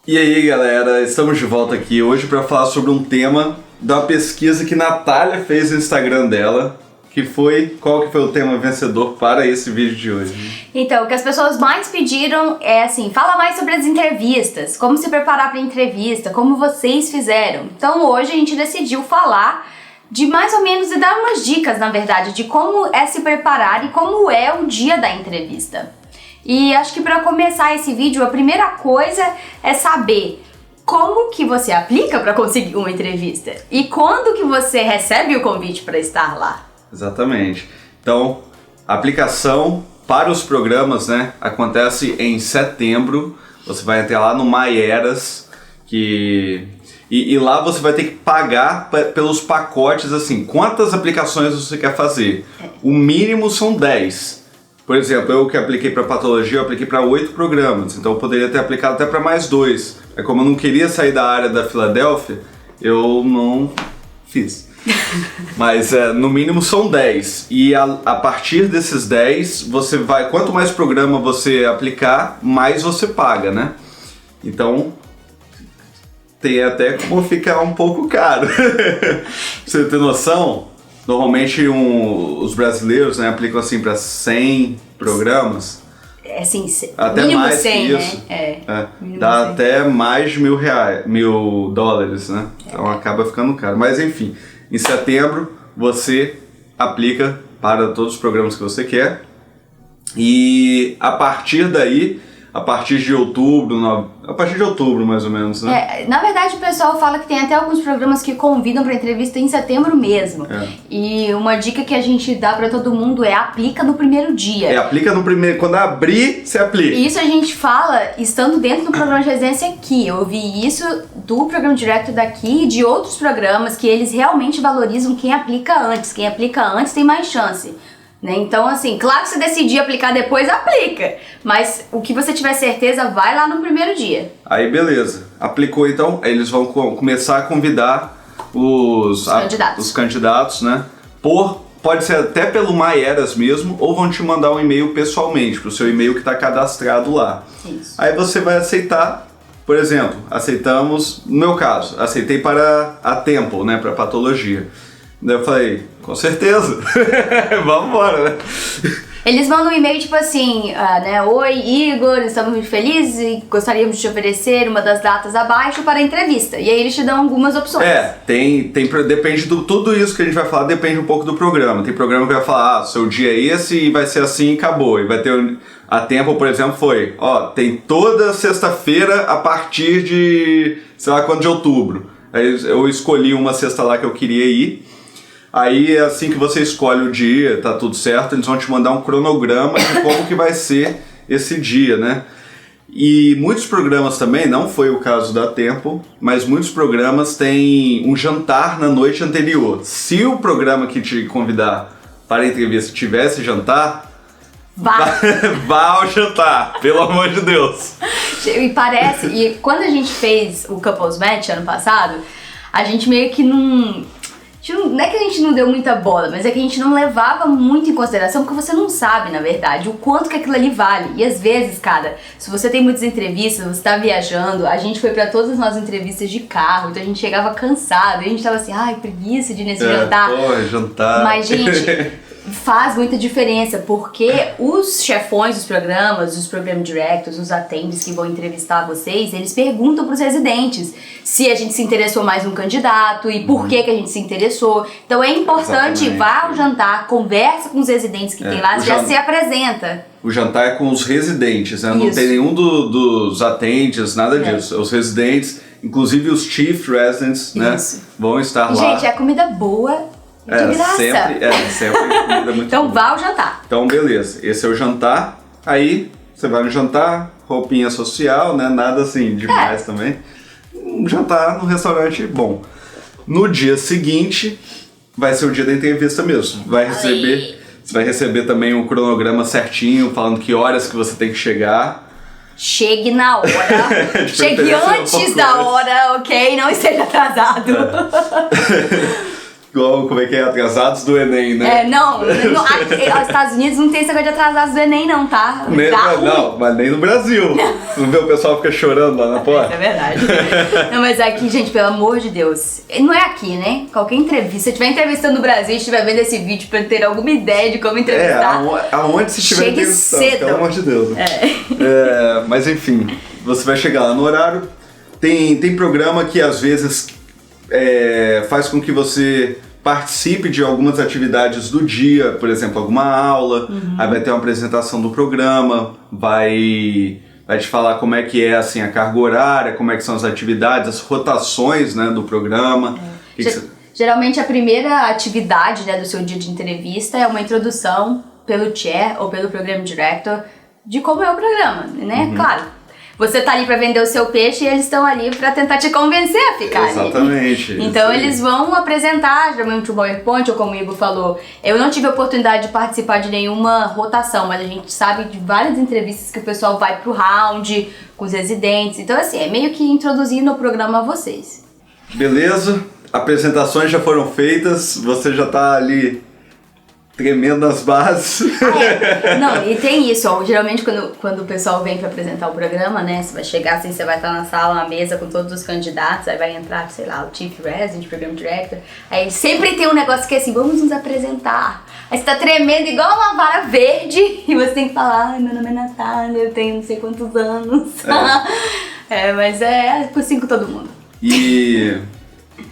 E aí, galera, estamos de volta aqui hoje para falar sobre um tema da pesquisa que Natália fez no Instagram dela, qual que foi o tema vencedor para esse vídeo de hoje? Então, o que as pessoas mais pediram é assim, fala mais sobre as entrevistas, como se preparar para a entrevista, como vocês fizeram. Então hoje a gente decidiu falar de mais ou menos e dar umas dicas, na verdade, de como é se preparar e como é o dia da entrevista. E acho que para começar esse vídeo, a primeira coisa é saber como que você aplica para conseguir uma entrevista e quando que você recebe o convite para estar lá. Exatamente. Então, a aplicação para os programas, né, acontece em setembro. Você vai até lá no MyEras, e lá você vai ter que pagar pelos pacotes, assim, quantas aplicações você quer fazer. O mínimo são 10. Por exemplo, eu que apliquei para patologia, eu apliquei para 8 programas, então eu poderia ter aplicado até para mais 2. Como eu não queria sair da área da Filadélfia, eu não fiz. Mas no mínimo são 10. E a partir desses 10, quanto mais programa você aplicar, mais você paga, né? Então, tem até como ficar um pouco caro. Pra você ter noção, normalmente os brasileiros, né, aplicam assim para 100 programas. Assim, até mínimo mais 100, que isso. né? Dá 100. até mais de $1.000, né? Então acaba ficando caro. Mas enfim, em setembro você aplica para todos os programas que você quer. E a partir daí, a partir de outubro mais ou menos, né? Na verdade o pessoal fala que tem até alguns programas que convidam para entrevista em setembro mesmo. E uma dica que a gente dá para todo mundo é aplica no primeiro dia. Aplica no primeiro, quando abrir, você aplica. E isso a gente fala estando dentro do programa de residência aqui. Eu ouvi isso do programa direto daqui e de outros programas que eles realmente valorizam quem aplica antes. Quem aplica antes tem mais chance. Então, assim, claro que se decidir aplicar depois, aplica. Mas o que você tiver certeza, vai lá no primeiro dia. Aí, beleza. Aplicou, então, aí eles vão começar a convidar os candidatos, né? Pode ser até pelo MyEras mesmo, ou vão te mandar um e-mail pessoalmente, pro seu e-mail que está cadastrado lá. Isso. Aí você vai aceitar, por exemplo, aceitamos, no meu caso, aceitei para a Temple, né? Para patologia. Daí eu falei, com certeza, vamos embora, né? Eles mandam um e-mail tipo assim, né? Oi, Igor, estamos muito felizes e gostaríamos de te oferecer uma das datas abaixo para a entrevista. E aí eles te dão algumas opções. Depende tudo isso que a gente vai falar, depende um pouco do programa. Tem programa que vai falar, seu dia é esse e vai ser assim e acabou. E vai ter, a Tempo, por exemplo, tem toda sexta-feira a partir de, sei lá quando, de outubro. Aí eu escolhi uma sexta lá que eu queria ir. Aí, assim que você escolhe o dia, tá tudo certo, eles vão te mandar um cronograma de como que vai ser esse dia, né? E muitos programas também, não foi o caso da Tempo, mas muitos programas têm um jantar na noite anterior. Se o programa que te convidar para a entrevista tivesse jantar, vá ao jantar, pelo amor de Deus. E quando a gente fez o Couples Match ano passado, a gente meio que não é que a gente não deu muita bola, mas é que a gente não levava muito em consideração, porque você não sabe, na verdade, o quanto que aquilo ali vale. E às vezes, cara, se você tem muitas entrevistas, você tá viajando, a gente foi pra todas as nossas entrevistas de carro, então a gente chegava cansado, e a gente tava assim, preguiça de ir nesse jantar. Jantar. Mas, gente, faz muita diferença, porque os chefões dos programas, os program directors, os attendees que vão entrevistar vocês, eles perguntam pros residentes se a gente se interessou mais no candidato e por que a gente se interessou. Então é importante, vá ao jantar, conversa com os residentes que tem lá, já se apresenta. O jantar é com os residentes, né? Não tem nenhum dos attendees, nada disso. Os residentes, inclusive os chief residents, né? Vão estar lá. Gente, é comida boa. De graça. Sempre comida muito Então boa. vá ao jantar. Então beleza, esse é o jantar. Aí você vai no jantar, roupinha social, né? Nada assim demais também. Um jantar num restaurante bom. No dia seguinte vai ser o dia da entrevista mesmo. Você vai receber também um cronograma certinho, falando que horas que você tem que chegar. Chegue na hora. Chegue antes da hora, ok? Não esteja atrasado. Igual, como é que é? Atrasados do Enem, né? Os Estados Unidos não tem esse negócio de atrasados do Enem, não, tá? Não, mas nem no Brasil. Você não vê o pessoal fica chorando lá na porta? É verdade. Não, mas aqui, gente, pelo amor de Deus, não é aqui, né? Qualquer entrevista, se estiver entrevistando no Brasil e estiver vendo esse vídeo pra ter alguma ideia de como entrevistar, aonde se estiver entrevistando, cedo. Pelo amor de Deus. Mas enfim, você vai chegar lá no horário. Tem programa que às vezes faz com que você participe de algumas atividades do dia, por exemplo, alguma aula, aí vai ter uma apresentação do programa, vai te falar como é que é assim, a carga horária, como é que são as atividades, as rotações, né, do programa. Geralmente a primeira atividade, né, do seu dia de entrevista é uma introdução pelo chair ou pelo program director de como é o programa, né? Claro. Você tá ali pra vender o seu peixe e eles estão ali pra tentar te convencer a ficar. Exatamente. Ali. Então eles vão apresentar, geralmente o PowerPoint, ou como o Igor falou, eu não tive a oportunidade de participar de nenhuma rotação, mas a gente sabe de várias entrevistas que o pessoal vai pro round com os residentes. Então assim, é meio que introduzindo o programa a vocês. Beleza, apresentações já foram feitas, você já tá ali tremendo nas bases. Não, e tem isso, ó, geralmente quando o pessoal vem pra apresentar o programa, né, você vai chegar assim, você vai estar na sala, na mesa com todos os candidatos, aí vai entrar, sei lá, o Chief Resident, Program Director, aí sempre tem um negócio que é assim, vamos nos apresentar. Aí você tá tremendo igual uma vara verde e você tem que falar, ai, meu nome é Natália, eu tenho não sei quantos anos. Mas é assim com todo mundo. E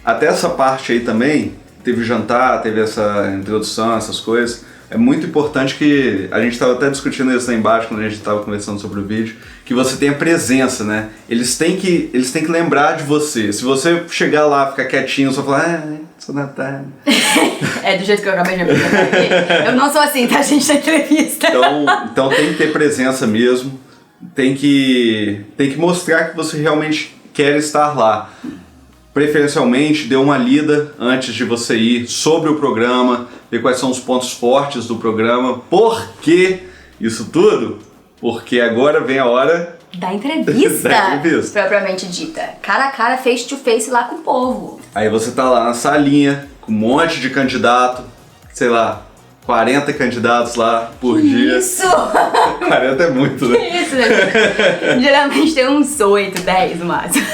até essa parte aí também, teve jantar, teve essa introdução, essas coisas. É muito importante que, a gente estava até discutindo isso lá embaixo quando a gente estava conversando sobre o vídeo, que você tenha presença, né? Eles têm que lembrar de você. Se você chegar lá, ficar quietinho, só falar, sou Natália. É do jeito que eu acabei de apresentar aqui. Eu não sou assim, tá, gente, na entrevista. Então tem que ter presença mesmo. Tem que mostrar que você realmente quer estar lá. Preferencialmente, dê uma lida antes de você ir sobre o programa, ver quais são os pontos fortes do programa. Por que isso tudo? Porque agora vem a hora da entrevista, propriamente dita. Cara a cara, face to face lá com o povo. Aí você tá lá na salinha, com um monte de candidato, sei lá, 40 candidatos lá por dia. Isso! 40 é muito, né? Isso, né? Geralmente tem uns 8, 10 no máximo.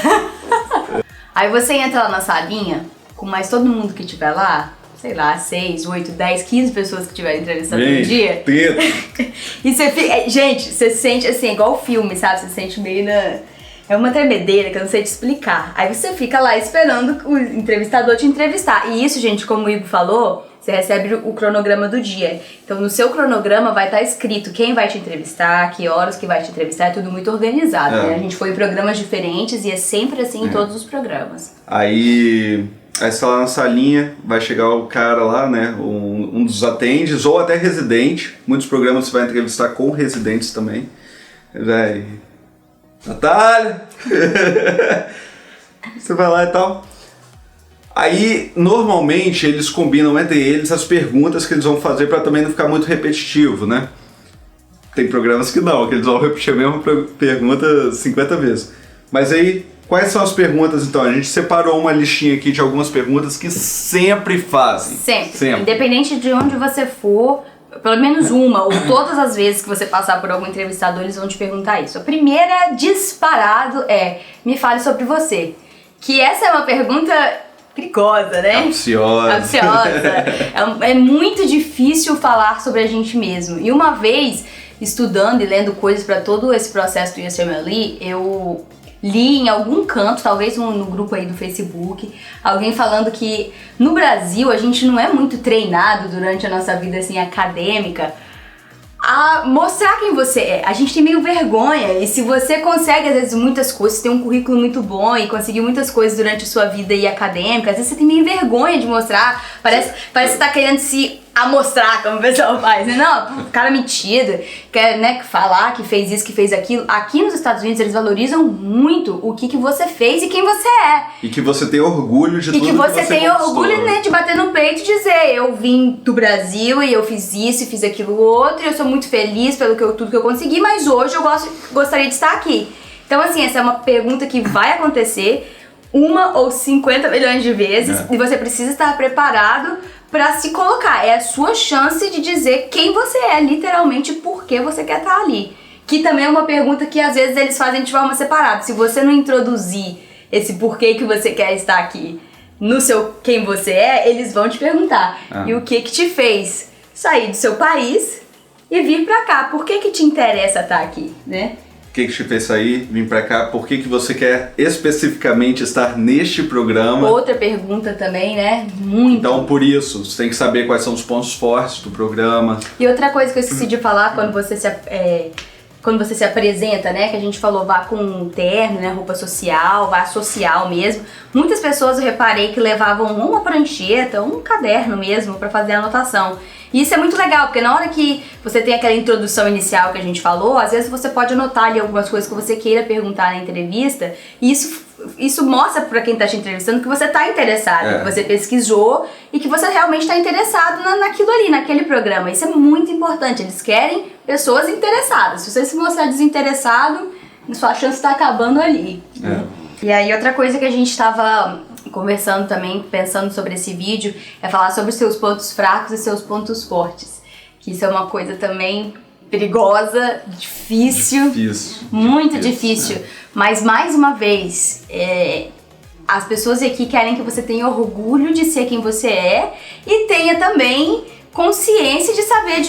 Aí você entra lá na salinha, com mais todo mundo que tiver lá, sei lá, 6, 8, 10, 15 pessoas que tiverem entrevistando no dia. E você fica... Gente, você se sente assim, igual filme, sabe? Você se sente meio na... É uma tremedeira que eu não sei te explicar. Aí você fica lá esperando o entrevistador te entrevistar. E isso, gente, como o Igor falou, você recebe o cronograma do dia. Então, no seu cronograma vai estar escrito quem vai te entrevistar, que horas que vai te entrevistar, é tudo muito organizado, né? A gente foi em programas diferentes e é sempre assim em todos os programas. Aí você tá lá na salinha, vai chegar o cara lá, né? Um dos atendentes, ou até residente. Muitos programas você vai entrevistar com residentes também. Natália! Você vai lá e tal. Aí, normalmente, eles combinam entre eles as perguntas que eles vão fazer para também não ficar muito repetitivo, né? Tem programas que não, que eles vão repetir a mesma pergunta 50 vezes. Mas aí, quais são as perguntas, então? A gente separou uma listinha aqui de algumas perguntas que sempre fazem. Sempre. Independente de onde você for, pelo menos uma ou todas as vezes que você passar por algum entrevistador, eles vão te perguntar isso. A primeira, disparado, é: me fale sobre você. Que essa é uma pergunta perigosa, né? Capciosa. É muito difícil falar sobre a gente mesmo. E uma vez, estudando e lendo coisas para todo esse processo do USMLE, eu li em algum canto, talvez no grupo aí do Facebook, alguém falando que no Brasil a gente não é muito treinado durante a nossa vida assim acadêmica a mostrar quem você é. A gente tem meio vergonha, e se você consegue às vezes muitas coisas, tem um currículo muito bom e conseguiu muitas coisas durante a sua vida aí acadêmica, às vezes você tem meio vergonha de mostrar, parece que você tá querendo se amostrar, como o pessoal faz, né? Não, cara metido, quer, né, falar que fez isso, que fez aquilo. Aqui nos Estados Unidos eles valorizam muito o que você fez e quem você é. E que você tem orgulho de tudo que você tem conquistou, orgulho, né, de bater no peito e dizer: eu vim do Brasil e eu fiz isso e fiz aquilo outro, e eu sou muito feliz pelo tudo que eu consegui, mas hoje eu gostaria de estar aqui. Então, assim, essa é uma pergunta que vai acontecer. uma ou 50 milhões de vezes e você precisa estar preparado pra se colocar. É a sua chance de dizer quem você é, literalmente, por que você quer estar ali. Que também é uma pergunta que às vezes eles fazem de forma separada. Se você não introduzir esse porquê que você quer estar aqui no seu quem você é, eles vão te perguntar. E o que te fez sair do seu país e vir pra cá? Por que te interessa estar aqui, né? O que te fez sair, vir pra cá? Por que você quer especificamente estar neste programa? Outra pergunta também, né? Muito. Então, por isso, você tem que saber quais são os pontos fortes do programa. E outra coisa que eu esqueci de falar quando você se apresenta, né, que a gente falou, vá com um terno, né, roupa social, vá social mesmo. Muitas pessoas eu reparei que levavam uma prancheta, um caderno mesmo pra fazer a anotação. E isso é muito legal, porque na hora que você tem aquela introdução inicial que a gente falou, às vezes você pode anotar ali algumas coisas que você queira perguntar na entrevista, e isso mostra pra quem tá te entrevistando que você tá interessado, que você pesquisou e que você realmente tá interessado naquilo ali, naquele programa. Isso é muito importante, eles querem pessoas interessadas. Se você se mostrar desinteressado, sua chance tá acabando ali. E aí outra coisa que a gente tava conversando também, pensando sobre esse vídeo, é falar sobre os seus pontos fracos e seus pontos fortes. Que isso é uma coisa também perigosa, difícil. Muito difícil. Mas, mais uma vez, as pessoas aqui querem que você tenha orgulho de ser quem você é e tenha também consciência de saber,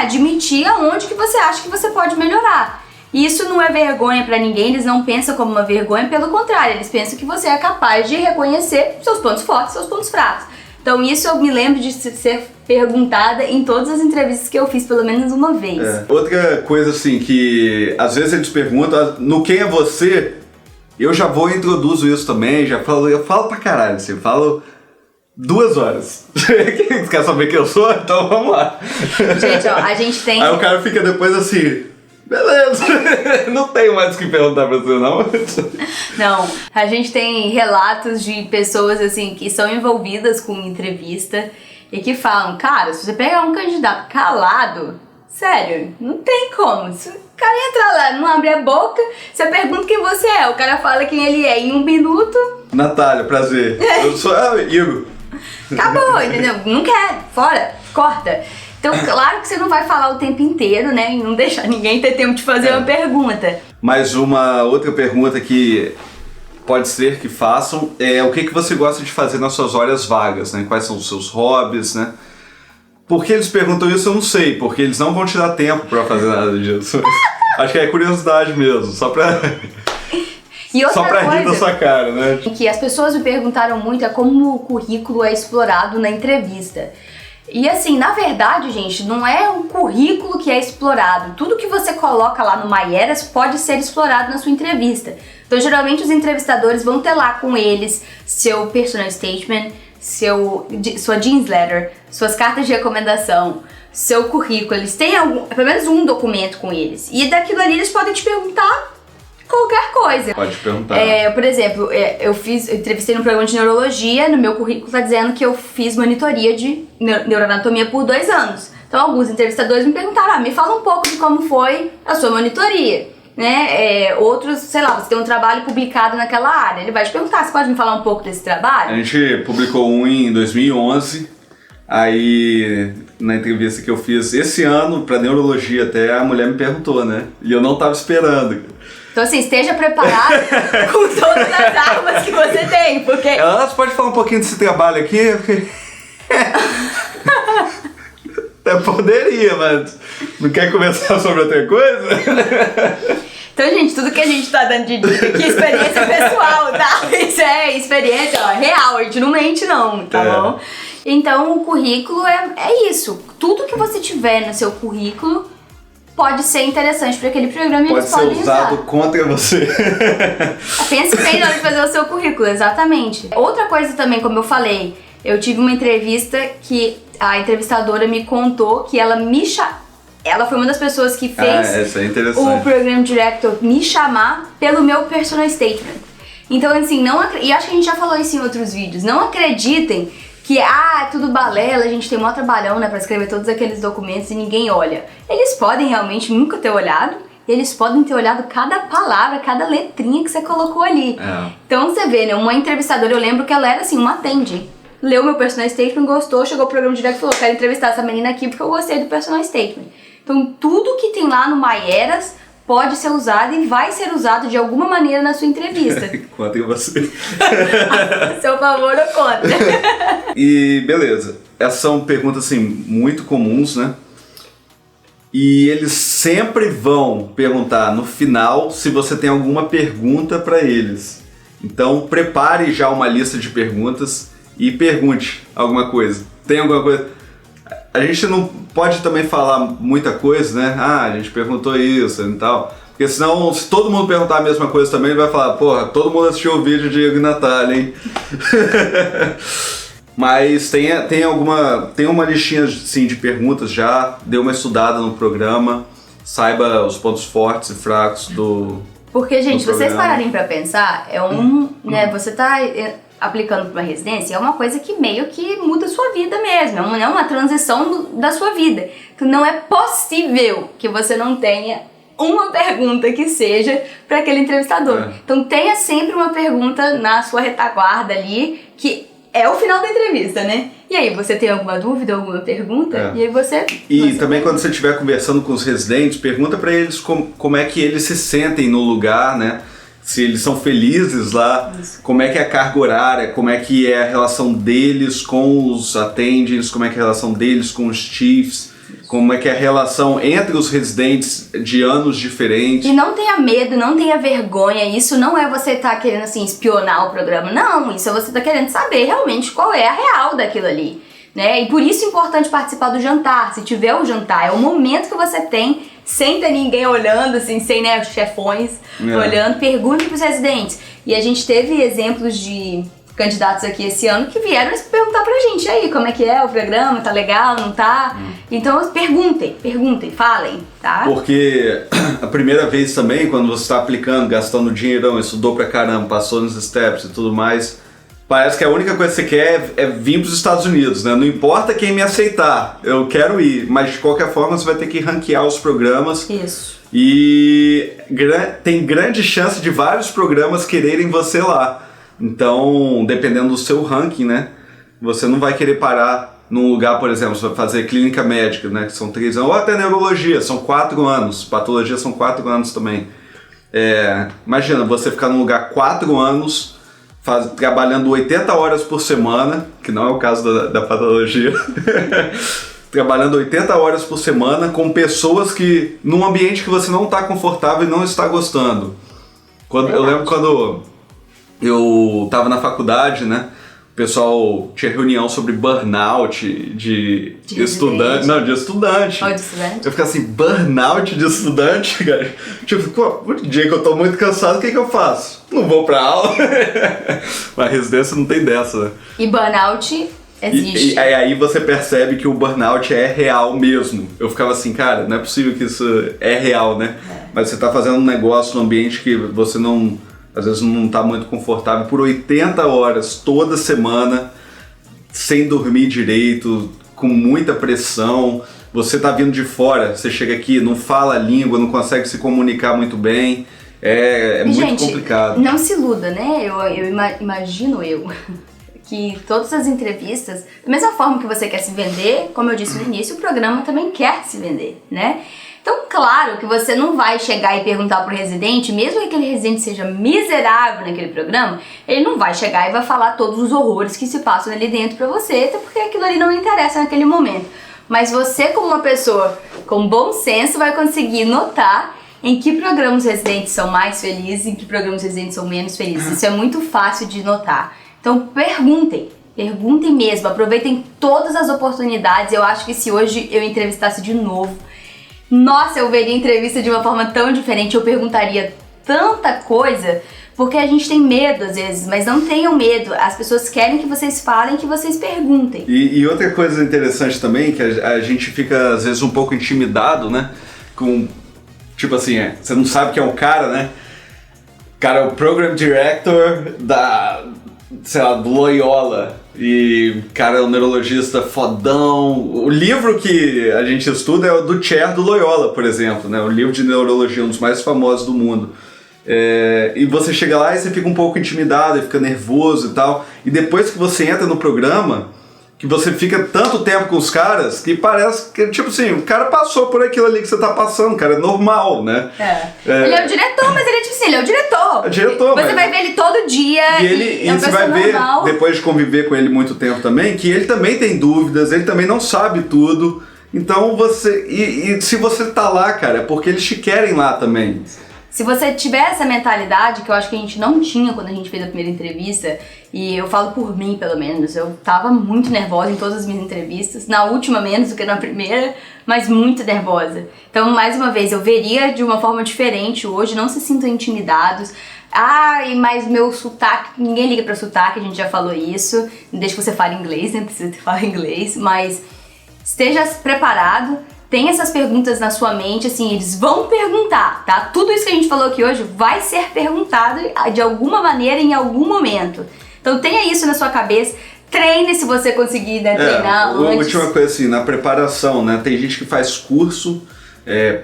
admitir aonde que você acha que você pode melhorar. E isso não é vergonha pra ninguém, eles não pensam como uma vergonha, pelo contrário, eles pensam que você é capaz de reconhecer seus pontos fortes, seus pontos fracos. Então isso eu me lembro de ser perguntada em todas as entrevistas que eu fiz, pelo menos uma vez. Outra coisa assim, que às vezes eles perguntam, no quem é você, eu já vou e introduzo isso também, eu falo pra caralho, assim, eu falo 2 horas. Quer saber quem eu sou? Então vamos lá. Gente, ó, a gente tem... Aí o cara fica depois assim... Beleza, não tenho mais o que perguntar pra você, não. Não, a gente tem relatos de pessoas, assim, que são envolvidas com entrevista e que falam, cara, se você pegar um candidato calado, sério, não tem como. Se o cara entrar lá, não abre a boca, você pergunta quem você é, o cara fala quem ele é em 1 minuto. Natália, prazer. Eu sou Igor. Acabou, entendeu? Não quer, fora, corta. Então, claro que você não vai falar o tempo inteiro, né? E não deixar ninguém ter tempo de fazer uma pergunta. Mas uma outra pergunta que pode ser que façam é o que você gosta de fazer nas suas horas vagas, né? Quais são os seus hobbies, né? Por que eles perguntam isso eu não sei, porque eles não vão te dar tempo pra fazer nada disso. Acho que é curiosidade mesmo, só pra... Só pra rir da sua cara, né? Que as pessoas me perguntaram muito é como o currículo é explorado na entrevista. E assim, na verdade, gente, não é o currículo que é explorado. Tudo que você coloca lá no MyEras pode ser explorado na sua entrevista. Então, geralmente, os entrevistadores vão ter lá com eles seu personal statement, sua jeans letter, suas cartas de recomendação, seu currículo. Eles têm pelo menos um documento com eles. E daquilo ali eles podem te perguntar qualquer coisa. Pode perguntar. Por exemplo, eu entrevistei no programa de neurologia, no meu currículo tá dizendo que eu fiz monitoria de neuroanatomia por 2 anos. Então alguns entrevistadores me perguntaram, me fala um pouco de como foi a sua monitoria, né? Outros, sei lá, você tem um trabalho publicado naquela área, ele vai te perguntar, você pode me falar um pouco desse trabalho? A gente publicou um em 2011, aí na entrevista que eu fiz esse ano, pra neurologia até, a mulher me perguntou, né? E eu não tava esperando. Então assim, esteja preparado com todas as armas que você tem, porque... Você pode falar um pouquinho desse trabalho aqui? Até poderia, mas não quer conversar sobre outra coisa? Então, gente, tudo que a gente tá dando de dica aqui é experiência pessoal, tá? Isso é experiência real, a gente não mente não, tá bom? Então, o currículo é isso. Tudo que você tiver no seu currículo pode ser interessante para aquele programa e eles podem usar. Pode ser usado contra você. Pense bem na hora de fazer o seu currículo, exatamente. Outra coisa também, como eu falei, eu tive uma entrevista que a entrevistadora me contou que ela foi uma das pessoas que fez o Program Director me chamar pelo meu personal statement. Então, assim, e acho que a gente já falou isso em outros vídeos, não acreditem que, é tudo balela, a gente tem maior trabalhão, né, pra escrever todos aqueles documentos e ninguém olha. Eles podem realmente nunca ter olhado e eles podem ter olhado cada palavra, cada letrinha que você colocou ali. Então você vê, né, uma entrevistadora, eu lembro que ela era assim, uma attendee. Leu meu personal statement, gostou, chegou ao programa direto e falou, quero entrevistar essa menina aqui porque eu gostei do personal statement. Então tudo que tem lá no MyEras pode ser usado e vai ser usado de alguma maneira na sua entrevista. Conta em você. Seu favor ou conta. E beleza, essas são perguntas assim, muito comuns, né? E eles sempre vão perguntar no final se você tem alguma pergunta para eles. Então prepare já uma lista de perguntas e pergunte alguma coisa. Tem alguma coisa? A gente não pode também falar muita coisa, né? Ah, a gente perguntou isso e tal. Porque senão, se todo mundo perguntar a mesma coisa também, ele vai falar, porra, todo mundo assistiu o vídeo de Diego e Natália, hein? Mas tem uma listinha assim, de perguntas já, dê uma estudada no programa, saiba os pontos fortes e fracos do Porque, gente, do vocês programa. pararem pra pensar, né, você tá aplicando pra uma residência, é uma coisa que meio que muda a sua vida mesmo, é uma transição da sua vida. Então não é possível que você não tenha uma pergunta que seja para aquele entrevistador. Então tenha sempre uma pergunta na sua retaguarda ali, que é o final da entrevista, né? E aí, você tem alguma dúvida, alguma pergunta? E aí você... E também quando você estiver conversando com os residentes, pergunta para eles como é que eles se sentem no lugar, né? Se eles são felizes lá, como é que é a carga horária, como é que é a relação deles com os attendings, como é que é a relação deles com os chiefs, como é que é a relação entre os residentes de anos diferentes. E não tenha medo, não tenha vergonha, isso não é você estar querendo assim espionar o programa, não, isso é você estar querendo saber realmente qual é a real daquilo ali, né? E por isso é importante participar do jantar, se tiver o jantar, é o momento que você tem, sem ter ninguém olhando, assim, sem, né, os chefões olhando, pergunte pros residentes. E a gente teve exemplos de candidatos aqui esse ano que vieram perguntar pra gente, aí, como é que é o programa, tá legal, não tá? Então perguntem, falem, tá? Porque a primeira vez também, quando você está aplicando, gastando dinheirão, estudou pra caramba, passou nos steps e tudo mais, parece que a única coisa que você quer é vir pros Estados Unidos, né? Não importa quem me aceitar, eu quero ir, mas de qualquer forma você vai ter que ranquear os programas. Isso. E tem grande chance de vários programas quererem você lá. Então, dependendo do seu ranking, né, você não vai querer parar num lugar, por exemplo, você vai fazer clínica médica, né, que são 3 anos, ou até neurologia, são 4 anos, patologia são 4 anos também. Imagina, você ficar num lugar 4 anos, trabalhando 80 horas por semana, que não é o caso da patologia, trabalhando 80 horas por semana com pessoas que, num ambiente que você não está confortável e não está gostando. Eu lembro quando eu tava na faculdade, né? O pessoal tinha reunião sobre burnout de estudante. Não, de estudante. Ou de estudante? Eu ficava assim, burnout de estudante, cara. Tipo, o dia que eu tô muito cansado, o que eu faço? Não vou pra aula. Mas residência não tem dessa, né? E burnout existe. E aí você percebe que o burnout é real mesmo. Eu ficava assim, cara, não é possível que isso é real, né? Mas você tá fazendo um negócio num ambiente que você não... Às vezes não está muito confortável, por 80 horas, toda semana, sem dormir direito, com muita pressão. Você está vindo de fora, você chega aqui, não fala a língua, não consegue se comunicar muito bem. É muito gente, complicado. Não se iluda, né? Imagino que todas as entrevistas, da mesma forma que você quer se vender, como eu disse no início, o programa também quer se vender, né? Então, claro que você não vai chegar e perguntar pro residente, mesmo que aquele residente seja miserável naquele programa, ele não vai chegar e vai falar todos os horrores que se passam ali dentro pra você, até porque aquilo ali não interessa naquele momento. Mas você, como uma pessoa com bom senso, vai conseguir notar em que programas os residentes são mais felizes e em que programas os residentes são menos felizes. Isso é muito fácil de notar. Então, perguntem mesmo, aproveitem todas as oportunidades. Eu acho que se hoje eu entrevistasse de novo, nossa, eu veria a entrevista de uma forma tão diferente, eu perguntaria tanta coisa, porque a gente tem medo às vezes, mas não tenham medo, as pessoas querem que vocês falem, que vocês perguntem. E outra coisa interessante também, que a gente fica às vezes um pouco intimidado, né, com, tipo assim, você não sabe que é um cara, né, o cara é o Program Director sei lá, do Loyola. E, cara, é um neurologista fodão. O livro que a gente estuda é o do Cher do Loyola, por exemplo, né? O livro de neurologia, um dos mais famosos do mundo. E você chega lá e você fica um pouco intimidado, e fica nervoso e tal. E depois que você entra no programa, que você fica tanto tempo com os caras, que parece que, tipo assim, o cara passou por aquilo ali que você tá passando, cara, é normal, né? Ele é o diretor, mas ele é tipo assim, ele é o diretor. É diretor, você vai ver ele todo dia. E você vai ver, depois de conviver com ele muito tempo também, que ele também tem dúvidas, ele também não sabe tudo. Então você... E se você tá lá, cara, é porque eles te querem lá também. Se você tiver essa mentalidade, que eu acho que a gente não tinha quando a gente fez a primeira entrevista, e eu falo por mim, pelo menos, eu tava muito nervosa em todas as minhas entrevistas, na última menos do que na primeira, mas muito nervosa. Então, mais uma vez, eu veria de uma forma diferente hoje, não se sintam intimidados. Mas meu sotaque, ninguém liga pra sotaque, a gente já falou isso, desde que você fale inglês, né, precisa falar inglês, mas esteja preparado. Tem essas perguntas na sua mente, assim, eles vão perguntar, tá? Tudo isso que a gente falou aqui hoje vai ser perguntado de alguma maneira, em algum momento. Então tenha isso na sua cabeça, treine se você conseguir, né, treinar antes. A última coisa, assim, na preparação, né? Tem gente que faz curso,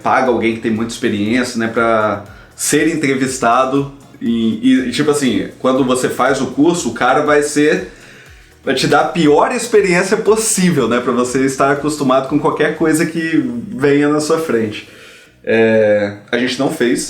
paga alguém que tem muita experiência, né, pra ser entrevistado. E tipo assim, quando você faz o curso, o cara vai te dar a pior experiência possível, né? Pra você estar acostumado com qualquer coisa que venha na sua frente. A gente não fez,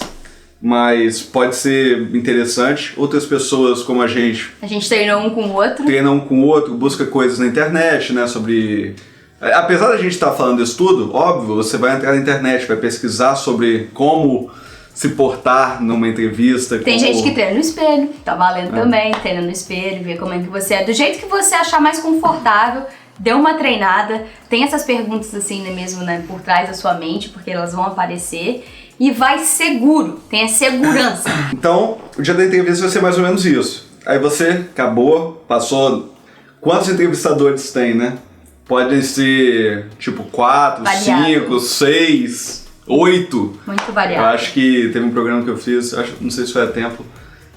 mas pode ser interessante. Outras pessoas como a gente treinou um com o outro. Treina um com o outro, busca coisas na internet, né? Sobre... Apesar da gente estar falando disso tudo, óbvio, você vai entrar na internet, vai pesquisar sobre como se portar numa entrevista. Tem gente que treina no espelho, tá valendo também, treina no espelho, vê como é que você é. Do jeito que você achar mais confortável, dê uma treinada, tem essas perguntas assim, né, mesmo, né, por trás da sua mente, porque elas vão aparecer, e vai seguro, tenha segurança. Então, o dia da entrevista vai ser mais ou menos isso. Aí você acabou, passou... Quantos entrevistadores tem, né? Podem ser, tipo, 4, 5, 6... 8. Muito variado. Eu acho que teve um programa que eu fiz, não sei se foi a tempo,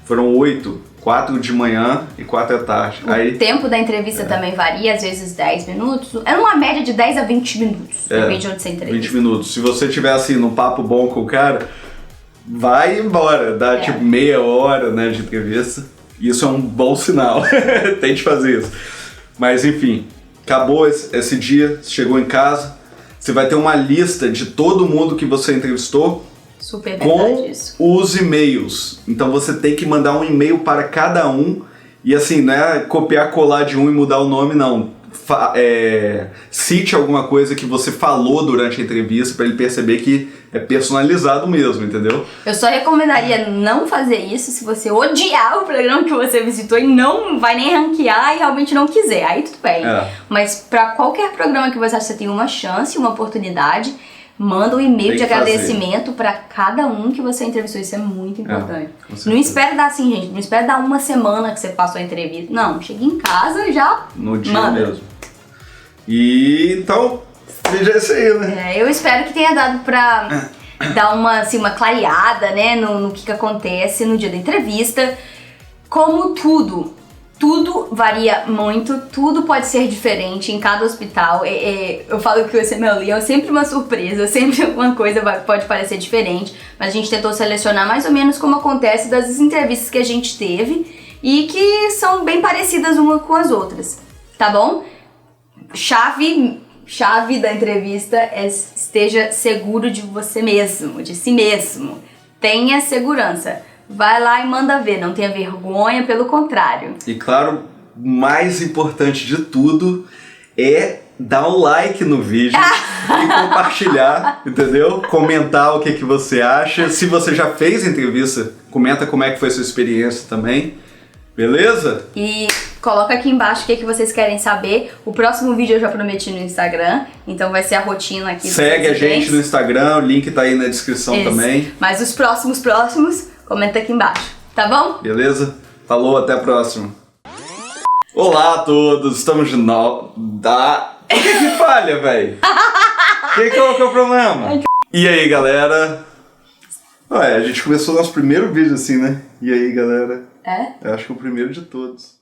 foram 8, 4 de manhã e 4 à tarde. O tempo da entrevista também varia, às vezes 10 minutos. É uma média de 10 a 20 minutos, depende de onde você entrevista. 20 minutos. Se você tiver assim, num papo bom com o cara, vai embora, dá tipo meia hora, né, de entrevista. Isso é um bom sinal, tente fazer isso. Mas enfim, acabou esse dia, chegou em casa. Você vai ter uma lista de todo mundo que você entrevistou. Super com isso. Os e-mails. Então você tem que mandar um e-mail para cada um. E assim, não é copiar, colar de um e mudar o nome, não. Cite alguma coisa que você falou durante a entrevista para ele perceber que é personalizado mesmo, entendeu? Eu só recomendaria não fazer isso se você odiar o programa que você visitou e não vai nem ranquear e realmente não quiser. Aí tudo bem. Mas para qualquer programa que você acha que você tem uma chance, uma oportunidade, manda um e-mail de agradecimento para cada um que você entrevistou. Isso é muito importante. Não espere dar assim, gente. Não espere dar uma semana que você passou a entrevista. Não, chega em casa e já no dia mesmo. E então, seja isso aí, né? Eu espero que tenha dado pra dar uma clareada, né, no que acontece no dia da entrevista. Como tudo varia muito, tudo pode ser diferente em cada hospital. Eu falo que o UCMLE é sempre uma surpresa, sempre alguma coisa pode parecer diferente, mas a gente tentou selecionar mais ou menos como acontece das entrevistas que a gente teve e que são bem parecidas uma com as outras, tá bom? Chave da entrevista é esteja seguro de você mesmo, de si mesmo. Tenha segurança. Vai lá e manda ver, não tenha vergonha, pelo contrário. E claro, mais importante de tudo é dar um like no vídeo e compartilhar, entendeu? Comentar o que você acha. Se você já fez a entrevista, comenta como é que foi a sua experiência também. Beleza? E coloca aqui embaixo o que vocês querem saber. O próximo vídeo eu já prometi no Instagram, então vai ser a rotina aqui. Segue a gente no Instagram, o link tá aí na descrição também. Mas os próximos, comenta aqui embaixo, tá bom? Beleza? Falou, até a próxima. Olá a todos, estamos de novo. O que falha, velho? Qual que é o problema? E aí, galera? A gente começou o nosso primeiro vídeo assim, né? E aí, galera? É? Eu acho que é o primeiro de todos.